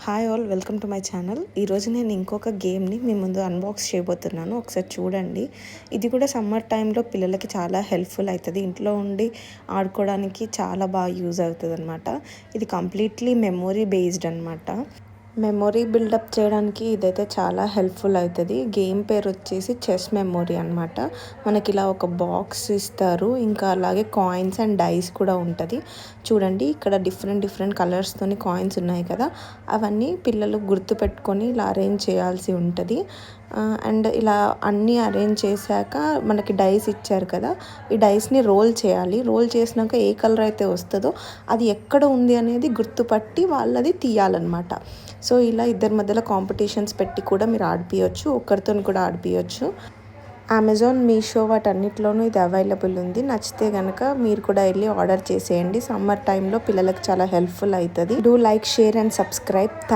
Hi all, welcome to my channel. ఈరోజు నేను ఇంకొక గేమ్ని మీ ముందు అన్బాక్స్ చేయబోతున్నాను. ఒకసారి చూడండి. ఇది కూడా సమ్మర్ టైంలో పిల్లలకి చాలా హెల్ప్ఫుల్ అవుతుంది. ఇంట్లో ఉండి ఆడుకోవడానికి చాలా బాగా యూజ్ అవుతుంది అనమాట. ఇది కంప్లీట్లీ మెమొరీ బేస్డ్ అనమాట. మెమొరీ బిల్డప్ చేయడానికి ఇదైతే చాలా హెల్ప్ఫుల్ అవుతుంది. గేమ్ పేరు వచ్చేసి చెస్ మెమొరీ అనమాట. మనకి ఇలా ఒక బాక్స్ ఇస్తారు, ఇంకా అలాగే కాయిన్స్ అండ్ డైస్ కూడా ఉంటుంది. చూడండి, ఇక్కడ డిఫరెంట్ కలర్స్తోని కాయిన్స్ ఉన్నాయి కదా, అవన్నీ పిల్లలు గుర్తుపెట్టుకొని ఇలా అరేంజ్ చేయాల్సి ఉంటుంది. అండ్ ఇలా అన్నీ అరేంజ్ చేశాక మనకి డైస్ ఇచ్చారు కదా, ఈ డైస్ని రోల్ చేయాలి. రోల్ చేసినాక ఏ కలర్ అయితే వస్తుందో అది ఎక్కడ ఉంది అనేది గుర్తుపట్టి వాళ్ళది తీయాలన్నమాట. సో ఇలా ఇద్దరి మధ్యలో కాంపిటీషన్స్ పెట్టి కూడా మీరు ఆడిపియచ్చు, ఒక్కరితో కూడా ఆడిపియచ్చు. అమెజాన్, మీషో వాటన్నిటిలోనూ ఇది అవైలబుల్ ఉంది. నచ్చితే కనుక మీరు కూడా వెళ్ళి ఆర్డర్ చేసేయండి. సమ్మర్ టైంలో పిల్లలకు చాలా హెల్ప్ఫుల్ అవుతుంది. Do like, share and subscribe.